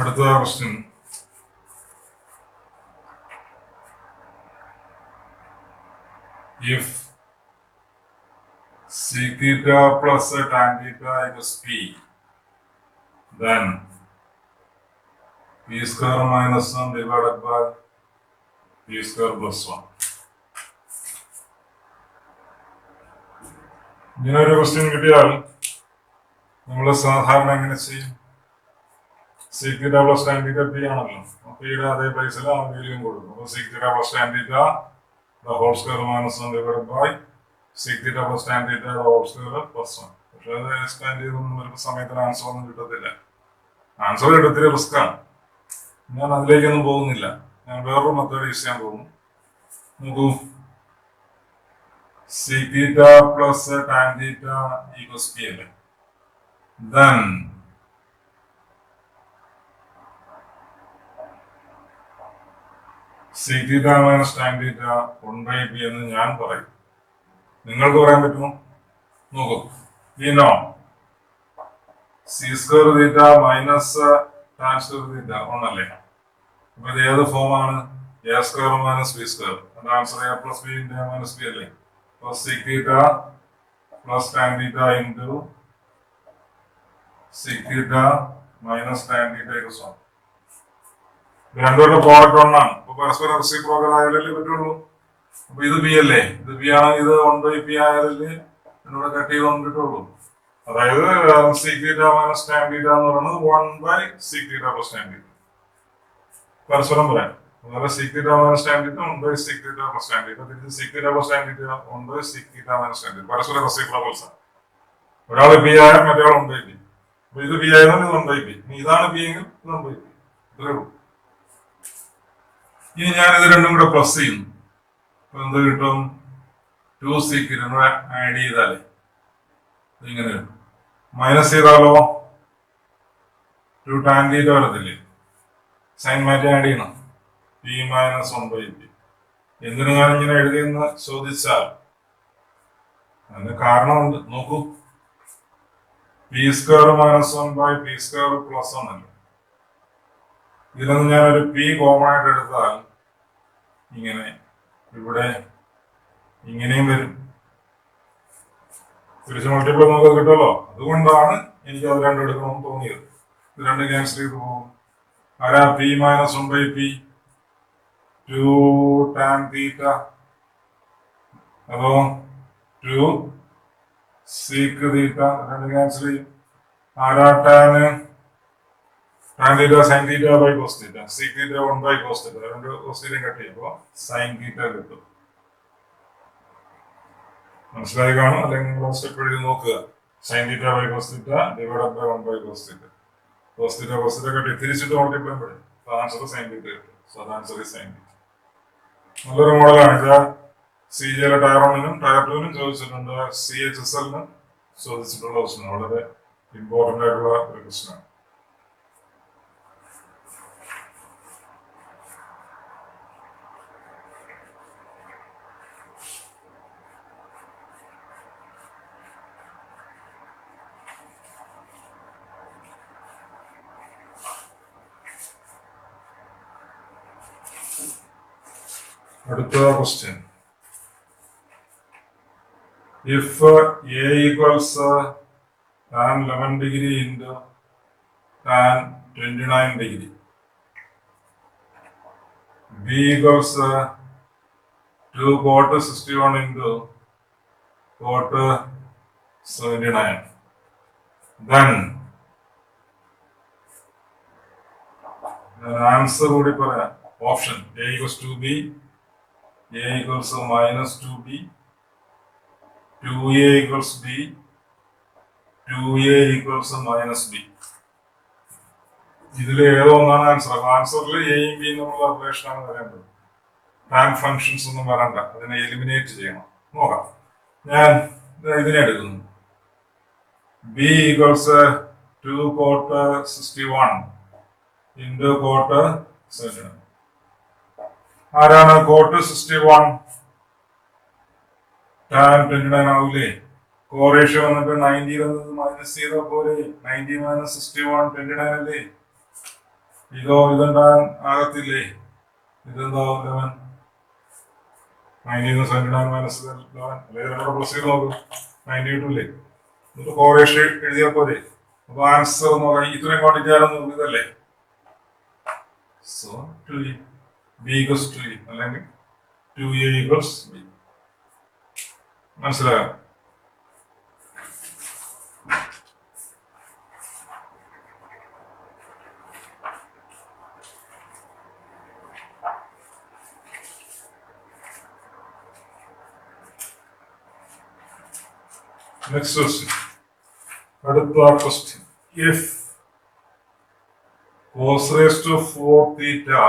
അടുത്ത question. If sec theta plus tan theta equals p, then p square minus 1 divided by p square plus 1. ഇങ്ങനെ ഒരു question കിട്ടിയാൽ നമ്മൾ സാധാരണ എങ്ങനെ ചെയ്യും? sec theta plus tan theta p ആണല്ലോ. പിയുടെ അതേ പ്ലേസിൽ ആ വാല്യൂയും കൊടുക്കും. അപ്പോൾ sec theta plus tan theta the whole square minus 1 divided by sec theta plus tan theta the whole square plus 1. പക്ഷെ അത് എക്സ്പാൻഡ് ചെയ്തൊന്നും വരുന്ന സമയത്തിന് ആൻസർ ഒന്നും കിട്ടത്തില്ല. ആൻസർ എടുത്തിരി റിസ്ക്കാണ്. ഞാൻ അതിലേക്കൊന്നും പോകുന്നില്ല. ഞാൻ വേറൊരു മെത്തേഡ് യൂസ് ചെയ്യാൻ പോകുന്നു. നോക്കൂ, sec theta plus tan theta equals p അല്ലേ. Then sec theta minus tan theta 1/p എന്ന് ഞാൻ പറയും. നിങ്ങൾക്ക് പറയാൻ പറ്റുമോ? നോക്കൂ, we know c square theta minus tan square theta 1 അല്ലേ. അപ്പൊ ഇത് ഏത് ഫോമാണ്? a square minus b square. അതിന്റെ answer a plus b into a minus b അല്ലേ. അപ്പോൾ sec theta plus tan theta into sec theta minus tan theta equals 1. രണ്ടുപേരുടെ product ഒന്നാണ്. അപ്പൊ പരസ്പരം റെസിപ്രോക്കൽ ആയാലല്ലേ പറ്റുള്ളൂ. അപ്പൊ ഇത് ബി അല്ലേ, ഇത് ബി ആണെങ്കിൽ ഇത് 1/p ആയാലല്ലേ എന്നോട് കട്ട് ചെയ്ത് കിട്ടുള്ളൂ. അതായത് sec theta minus tan theta എന്ന് പറയുന്നത് 1/sec theta plus tan theta. പരസ്പരം പറയാം. അതായത് sec theta minus tan theta 1/sec theta plus tan theta. തിരിച്ച് sec theta plus tan theta 1/sec theta minus tan theta. പരസ്പരം റെസിപ്രോക്കൽസ് ആണ്. ഒരാൾ B ആയാൽ മറ്റേ 1/p. അപ്പൊ ഇത് ബി ആയതുകൊണ്ട് ഇത് 1/p. ഇതാണ് ബി എങ്കിൽ ഇത് 1/p. ഇത്രേ ഉള്ളൂ. ഇനി ഞാൻ ഇത് രണ്ടും കൂടെ പ്ലസ് ചെയ്യുന്നു. അപ്പൊ എന്ത് കിട്ടും? 2sec ആഡ് ചെയ്താലേ ഇങ്ങനെ കിട്ടും. മൈനസ് ചെയ്താലോ 2 tan theta വരത്തില്ലേ. സൈൻ മാറ്റി ആഡ് ചെയ്യണം. p minus 1/p. എന്തിനു ഞാൻ ഇങ്ങനെ എഴുതിയെന്ന് ചോദിച്ചാൽ അതിന് കാരണമുണ്ട്. നോക്കൂ, p square minus 1/p square plus 1 അല്ലേ. ഇതിലൊന്ന് ഞാനൊരു p കോമൺ ആയിട്ട് എടുത്താൽ ഇങ്ങനെ ഇവിടെ ഇങ്ങനെയും വരും. തിരിച്ച് മൾട്ടിപ്പിൾ നമുക്ക് കിട്ടുമല്ലോ. അതുകൊണ്ടാണ് എനിക്ക് അത് രണ്ടും എടുക്കണമെന്ന് തോന്നിയത്. ഇത് രണ്ട് ക്യാൻസൽ ചെയ്ത് പോകും. ആരാ? p minus 1/p 2 tan theta. അപ്പോ 2 sec theta രണ്ട് ക്യാൻസൽ ചെയ്യും. ആരാ? tan theta sin theta by cos theta. sec theta 1/cos theta. രണ്ട് cos theta കട്ട് ചെയ്യുമ്പോൾ sin theta കിട്ടും. മനസ്സിലായി കാണും. അല്ലെങ്കിൽ നിങ്ങൾ സ്റ്റെപ്പ് എഴുതി നോക്കുക. sin theta by cos theta divided by 1/cos theta. cos theta cut തിരിച്ചിട്ട് മൾട്ടിപ്ലൈ ചെയ്യും. ആൻസർ sin theta കിട്ടും. So answer is sin theta. നല്ലൊരു മോഡലാണ്. ഇത് CGL ടയർ 1നും ടയർ 2നും ചോദിച്ചിട്ടുണ്ട്. CHSL ചോദിച്ചിട്ടുള്ള ക്വസ്റ്റ്യൻ. വളരെ ഇമ്പോർട്ടന്റ് ആയിട്ടുള്ള ഒരു ക്വസ്റ്റ്യൻ ആണ്. അടുത്ത question. If a equals tan 11 degree into tan 29 degree, b equals 2 cot 61 into cot 79, then answer കൂടി പറയാം. Option a equals 2b, a equals minus 2b, 2a equals b, 2a equals minus b. ഇതിൽ ഏതോ ഒന്നാണ് answer. ആൻസറിൽ എയും ബിയും തമ്മിലുള്ള relation ആണ് വരേണ്ടത്. ടാൻ ഫങ്ഷൻസ് ഒന്നും വരണ്ട. അതിനെ എലിമിനേറ്റ് ചെയ്യണം. നോക്കാം. ഞാൻ ഇതിനെ എടുക്കുന്നു. b equals 2 cot 61 into cot 79. ആരാണ്? cot 61 tan 29 ആവൂലേ. കോറേഷ്യോ വന്നിട്ട് 90 മൈനസ് ചെയ്താൽ പോലെ 90 - 61 29 അല്ലേ. ഇതുണ്ടാൻ ആകത്തില്ലേ? ഇതെന്താവും 11 99 മൈനസ് 11 അല്ലെങ്കിൽ പ്ലസ് ചെയ്ത് നോക്കും 92 ഇല്ലേ? എന്നിട്ട് കോറേഷൻ എഴുതിയാൽ പോലെ. അപ്പൊ ആൻസർ എന്ന് പറഞ്ഞാൽ ഇത്രയും ക്വാണ്ടിറ്റി ആണെന്ന് ഇതല്ലേ. സോ 2 B equals 2 അല്ലെങ്കിൽ 2A equals B. മനസ്സിലായോ? Next question. അടുത്ത question. If cos raised to 4 theta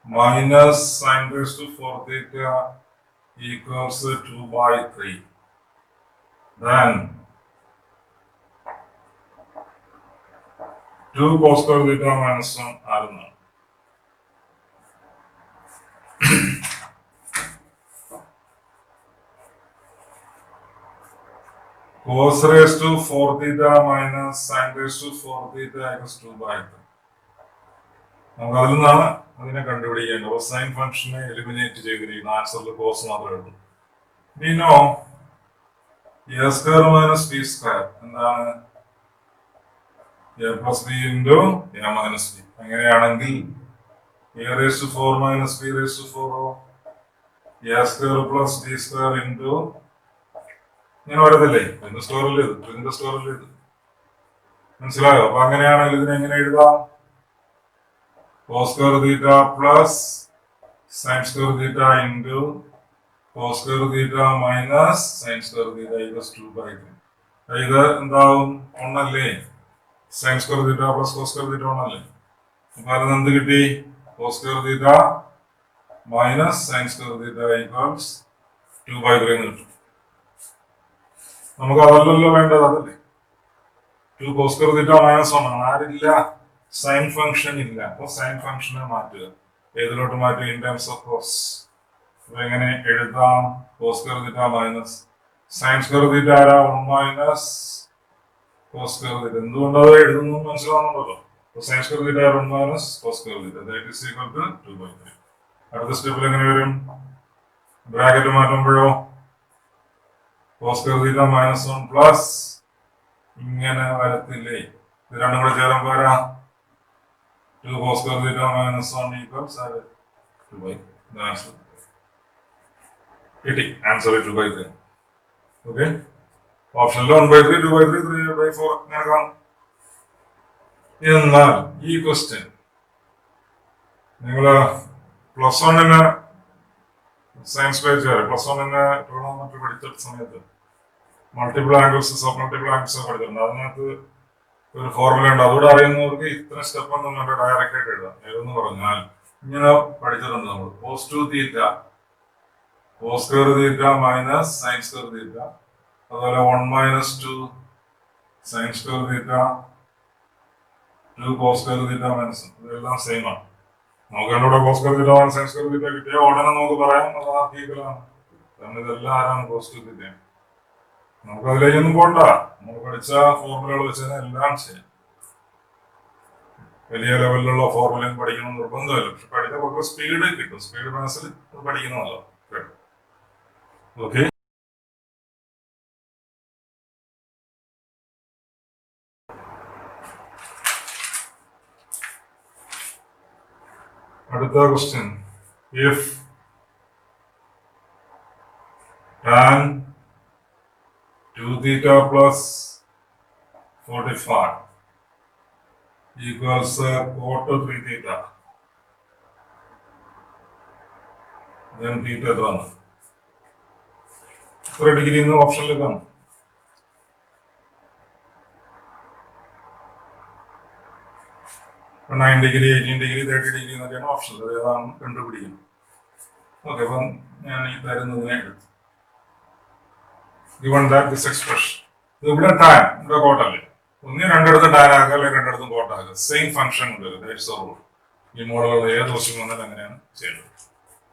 minus sin raised to 4 theta equals 2/3, then 2 cos square theta minus 1 ആയിരുന്നു. Cos raised to 4 theta minus sin raised to 4 theta equals 2/3. നമുക്ക് അതിൽ നിന്നാണ് അതിനെ കണ്ടുപിടിക്കേണ്ടത്. അപ്പൊ sign ഫംഗ്ഷനെ എലിമിനേറ്റ് ചെയ്തിരിക്കുന്നു. ആൻസറിൽ കോസ് മാത്രമേ ഉള്ളൂ. ഇനോ a square minus b square എന്താണ്? A plus b into a minus b. അങ്ങനെയാണെങ്കിൽ a raise to 4 minus b raise to 4 a square plus b square into ഇങ്ങനെ വരത്തില്ലേ? ഇതിന്റെ സ്ക്വയറിൽ ഇത്, ഇതിന്റെ സ്ക്വയറിൽ ഇത്. മനസ്സിലായോ? അപ്പൊ അങ്ങനെയാണെങ്കിൽ ഇതിനെ എങ്ങനെ എഴുതാം? cos square theta plus sin square theta into cos square theta minus sin square theta equals 2/3. ഇത് എന്താവും? ഒന്നല്ലേ? sin square theta plus cos square theta ഒന്നല്ലേ? അപ്പൊ അതിന് എന്ത് കിട്ടി? cos square theta minus sin square theta equals 2/3 എന്ന് കിട്ടും. നമുക്ക് അതല്ലല്ലോ വേണ്ടത്, അതല്ലേ? 2 cos square theta minus 1 ആണ്. ആരില്ല? സൈൻ ഫംഗ്ഷൻ ഇല്ല. അപ്പൊ സൈൻ ഫംഗ്ഷനെ മാറ്റുക. ഏതിലോട്ട് മാറ്റുക? In terms of cos. അപ്പൊ എങ്ങനെ എഴുതാം? Cos square theta minus sine square theta ആരാ? 1 മൈനസ് കോസ് സ്ക്വയർ തീറ്റ. എന്തുകൊണ്ടത് എഴുതുന്നു മനസ്സിലാവുന്നുണ്ടല്ലോ. അപ്പൊ sine square theta 1 minus cos square theta that is equal to 2/3. അടുത്ത സ്റ്റെപ്പിൽ എങ്ങനെ വരും? ബ്രാക്കറ്റ് മാറ്റുമ്പോഴോ cos square theta minus 1 plus ഇങ്ങനെ വരത്തില്ലേ? ഇത് രണ്ടും കൂടെ ചേരാൻ പോരാ. 2 cos square theta minus 1 equals 2/3. കിട്ടി ആൻസർ 2/3. ഓക്കെ, ഓപ്ഷനിൽ 1/3, 2/3, 3/4 അങ്ങനെ കാണും. എന്നാൽ ഈ ക്വസ്റ്റ്യൻ നിങ്ങള് +1 സയൻസ് പേജ് +1 ട്രിഗണോമെട്രി പഠിച്ച സമയത്ത് multiple angles sub multiple angles പഠിച്ചിട്ടുണ്ട്. അതിനകത്ത് ഒരു ഫോർമുല ഉണ്ട്. അതുകൂടെ അറിയുന്നവർക്ക് ഇത്ര സ്റ്റെപ്പ് ഒന്നും വേണ്ട, ഡയറക്റ്റ് ആയിട്ട് എഴുതാം. ഏതെന്ന് പറഞ്ഞാൽ ഇങ്ങനെ പഠിച്ചിട്ടുണ്ട് നമ്മൾ. cos 2 തീറ്റ cos square theta minus sin square തീറ്റ, അതുപോലെ 1 മൈനസ് 2 sin square തീറ്റ 2 cos square തീറ്റ മൈനസ്, ഇതെല്ലാം സെയിം ആണ്. നമുക്ക് കണ്ടുകൂടെ cos square theta minus sin square തീറ്റ കിട്ടിയ ഉടനെ നമുക്ക് പറയാം അത് ആർട്ടിക്കലാണ്. കാരണം ഇതെല്ലാം ആരാണ്? cos 2 തീറ്റ. നമുക്ക് അതിലേക്കൊന്നും പോണ്ട. നമ്മൾ പഠിച്ച ഫോർമുലകൾ വെച്ച് എല്ലാം ചെയ്യും. വലിയ ലെവലിലുള്ള ഫോർമുലയും പഠിക്കണം നിർബന്ധമല്ല. പക്ഷെ പഠിച്ച സ്പീഡ് കിട്ടും. സ്പീഡ് മനസ്സിൽ പഠിക്കുന്നതല്ലോ. ഓക്കെ, അടുത്ത question. If tan 2 theta plus 45 equals cot 3 theta, then theta എത്രയാണ്? എത്ര ഡിഗ്രി എന്ന് ഓപ്ഷനിൽ കാണും. ഇപ്പൊ 9 ഡിഗ്രി, 18 ഡിഗ്രി, 30 ഡിഗ്രി എന്നൊക്കെയാണ് ഓപ്ഷനിൽ. അത് ഏതാണ് കണ്ടുപിടിക്കുന്നത്. ഓക്കെ, അപ്പം ഞാൻ ഈ തരുന്നതിനെ എടുത്തു. Given that this expression, ഇവിടെ ടാൻ ഇവിടെ കോട്ടല്ലേ, ഒന്നീ രണ്ടിടത്തും ടാൻ ആക്കുക അല്ലെങ്കിൽ രണ്ടിടത്തും കോട്ടാക്കുക. സെയിം ഫംഗ്ഷൻ ഉണ്ട്. That's all. ഈ മോഡലുകൾ ഏത് ക്വസ്റ്റ്യൻ വന്നാലും അങ്ങനെയാണ് ചെയ്യേണ്ടത്.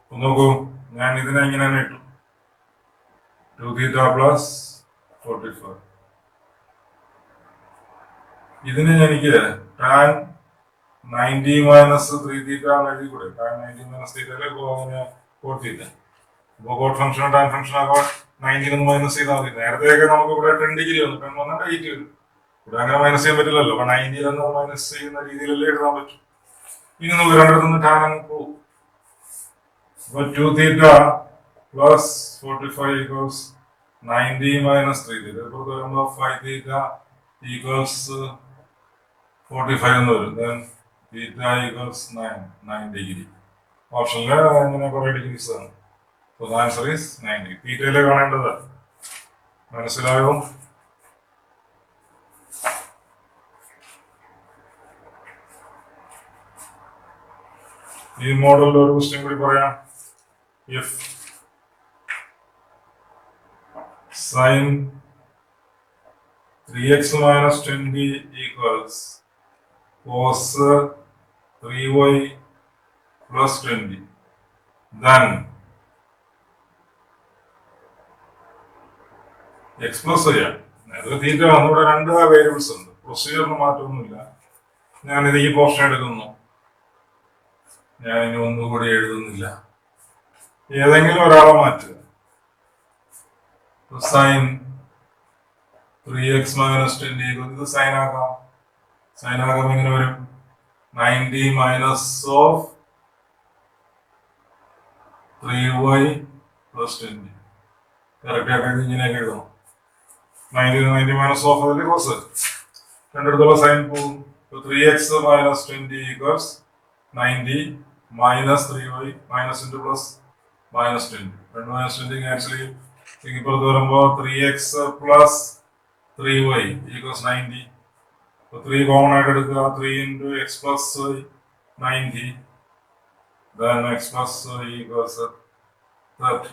അപ്പൊ നോക്കൂ, ഞാൻ ഇതിനെ ഇങ്ങനെ ഇട്ടു 2 theta plus 45. ഇതിനെ എനിക്ക് ടാൻ 90 minus 3 theta എഴുതി കൂടെ? 90 minus theta അല്ലേ അങ്ങനെ cot theta. അപ്പോൾ കോട്ട് ഫംഗ്ഷനോ ടാൻ ഫംഗ്ഷൻ ആകാൻ 90 മൈനസ് ചെയ്താൽ മതി. നേരത്തെയൊക്കെ നമുക്ക് ഇവിടെ 10 ഡിഗ്രി വന്നു, 10 വന്നാൽ 8 വരും. ഇവിടെ അങ്ങനെ മൈനസ് ചെയ്യാൻ പറ്റില്ലല്ലോ. അപ്പൊ 90 മൈനസ് ചെയ്യുന്ന രീതിയിലല്ലേ എഴുതാൻ പറ്റും. ഇനി നമുക്ക് രണ്ടിടത്തുനിന്ന് ടാൻ അങ്ങ് പോകും. അപ്പൊ 2 theta plus 45 equals 90 minus 3 theta. ഇപ്പുറത്ത് വരുമ്പോൾ 5 തീറ്റ ഈക്വൽസ് 45 എന്ന് വരും. Then theta equals 9 degree. ഓപ്ഷനില് ഇങ്ങനെ കുറെ ഡിഗ്രീസ് ആണ്. So the answer is 90. തീറ്റയിലെ കാണേണ്ടത് മനസ്സിലായോ? ഈ മോഡലിൽ ഒരു ക്വസ്റ്റ്യൻ കൂടി പറയാം. If sin 3x minus 20 equals cos 3y plus 20, then X plus ചെയ്യാം. നേരത്തെ തീറ്റ നമ്മുടെ രണ്ട് വേരിയബിൾസ് ഉണ്ട്. പ്രൊസീജിയറിന് മാറ്റമൊന്നുമില്ല. ഞാനിത് ഈ പോർഷൻ എടുക്കുന്നു. ഞാൻ ഇനി ഒന്നുകൂടി എഴുതുന്നില്ല. ഏതെങ്കിലും ഒരാളെ മാറ്റുക. സൈൻ 3x മൈനസ് 20 ഇത് സൈൻ ആക്കാം. സൈൻ ആകാം ഇങ്ങനെ വരും 90 minus of 3y plus 20. Correct ആയിട്ട് ഇങ്ങനെയൊക്കെ എഴുതണം. 90 മൈനസ് ഓഫ് അതിൽ കോസ് രണ്ടിടത്തുള്ള സൈൻ പോകും. 3x minus 20 equals 90 minus 3y minus into plus minus 20. 2 minus 20 cancel ചെയ്യും. ഇപ്പുറത്ത് വരുമ്പോൾ 3x plus 3y equals 90. 3 common ആയിട്ട് എടുക്കുക. 3 into X plus 90. Then x plus equals 30.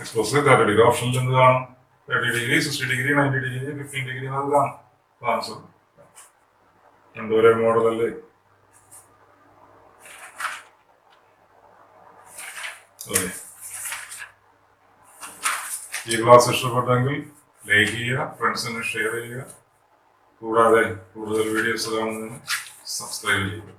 X plus 30 degree. Option എന്ത് കാണും? 30 degree, 60 degree, 90 degree, 15 degree എന്നത് കാണും. Answer രണ്ടുപേരെ മോഡലല്ലേ. ഈ ക്ലാസ് ഇഷ്ടപ്പെട്ടെങ്കിൽ ലൈക്ക് ചെയ്യുക, ഫ്രണ്ട്സിന് ഷെയർ ചെയ്യുക. കൂടാതെ കൂടുതൽ വീഡിയോസ് കാണുന്നതിന് സബ്സ്ക്രൈബ് ചെയ്യുക.